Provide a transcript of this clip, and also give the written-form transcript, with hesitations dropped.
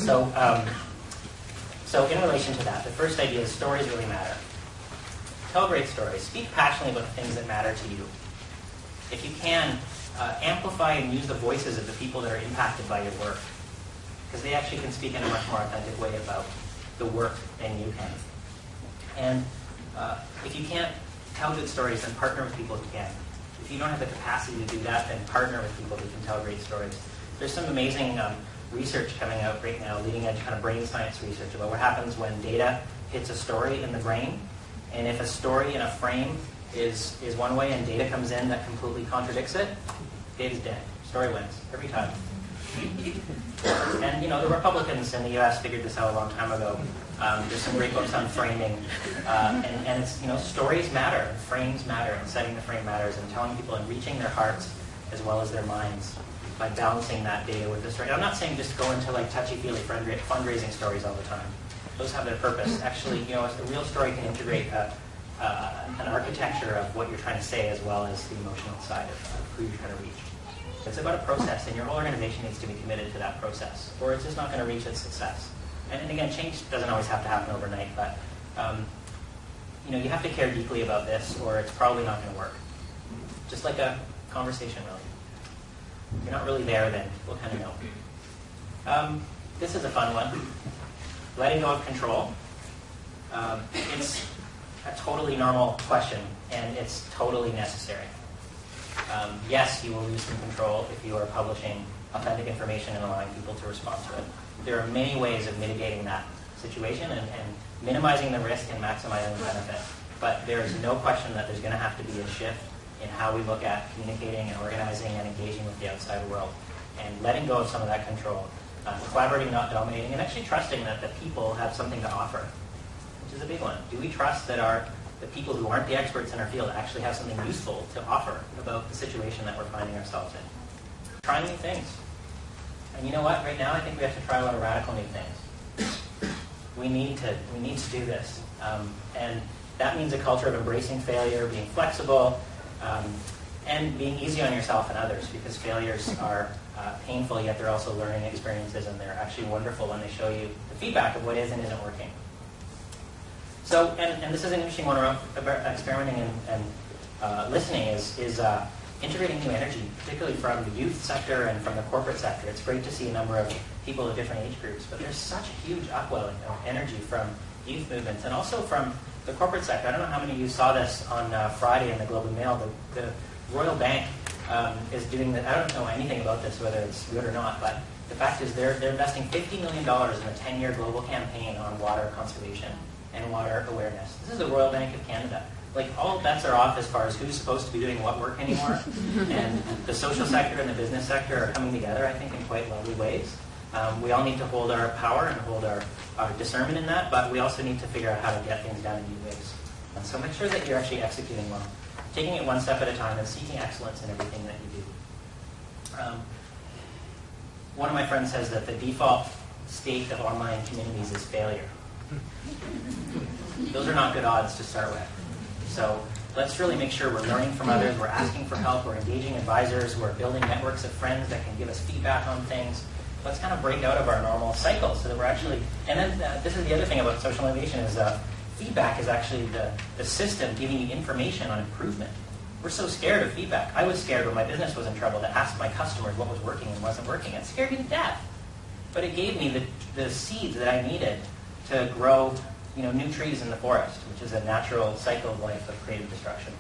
So, so in relation to that, the first idea is stories really matter. Tell great stories. Speak passionately about the things that matter to you. If you can, amplify and use the voices of the people that are impacted by your work, because they actually can speak in a much more authentic way about the work than you can. And if you can't tell good stories, then partner with people who can. If you don't have the capacity to do that, then partner with people who can tell great stories. There's some amazing research coming out right now, leading edge kind of brain science research about what happens when data hits a story in the brain. And if a story in a frame is one way and data comes in that completely contradicts it, data's dead. Story wins every time. And the Republicans in the U.S. figured this out a long time ago. There's some great books on framing, and it's stories matter, frames matter, and setting the frame matters, and telling people and reaching their hearts as well as their minds by balancing that data with the story. I'm not saying just go into like touchy-feely fundraising stories all the time. Those have their purpose. Actually, a real story can integrate an architecture of what you're trying to say as well as the emotional side of who you're trying to reach. It's about a process, and your whole organization needs to be committed to that process, or it's just not going to reach its success. And again, change doesn't always have to happen overnight, but you have to care deeply about this, or it's probably not going to work. Just like a conversation, really. If you're not really there, then we'll kind of know. This is a fun one. Letting go of control. It's a totally normal question, and it's totally necessary. Yes, you will lose some control if you are publishing authentic information and allowing people to respond to it. There are many ways of mitigating that situation and minimizing the risk and maximizing the benefit. But there is no question that there's going to have to be a shift in how we look at communicating and organizing and engaging with the outside world, and letting go of some of that control, collaborating, not dominating, and actually trusting that the people have something to offer, which is a big one. Do we trust that the people who aren't the experts in our field actually have something useful to offer about the situation that we're finding ourselves in? Trying new things. And you know what? Right now, I think we have to try a lot of radical new things. We need to do this. And that means a culture of embracing failure, being flexible, and being easy on yourself and others, because failures are painful, yet they're also learning experiences, and they're actually wonderful when they show you the feedback of what is and isn't working. So, and this is an interesting one around experimenting and listening is integrating new energy, particularly from the youth sector and from the corporate sector. It's great to see a number of people of different age groups, but there's such a huge upwelling of energy from youth movements and also from the corporate sector. I don't know how many of you saw this on Friday in the Globe and Mail. The Royal Bank is doing that. I don't know anything about this, whether it's good or not, but the fact is they're investing $50 million in a 10-year global campaign on water conservation and water awareness. This is the Royal Bank of Canada. Like, all bets are off as far as who's supposed to be doing what work anymore. And the social sector and the business sector are coming together, I think, in quite lovely ways. We all need to hold our power and hold our discernment in that, but we also need to figure out how to get things done in new ways. And so make sure that you're actually executing well, taking it one step at a time and seeking excellence in everything that you do. One of my friends says that the default state of online communities is failure. Those are not good odds to start with. So let's really make sure we're learning from others, we're asking for help, we're engaging advisors, we're building networks of friends that can give us feedback on things. Let's kind of break out of our normal cycle so that we're actually, and then this is the other thing about social innovation is feedback is actually the system giving you information on improvement. We're so scared of feedback. I was scared when my business was in trouble to ask my customers what was working and wasn't working. It scared me to death. But it gave me the seeds that I needed to grow new trees in the forest, which is a natural cycle of life of creative destruction.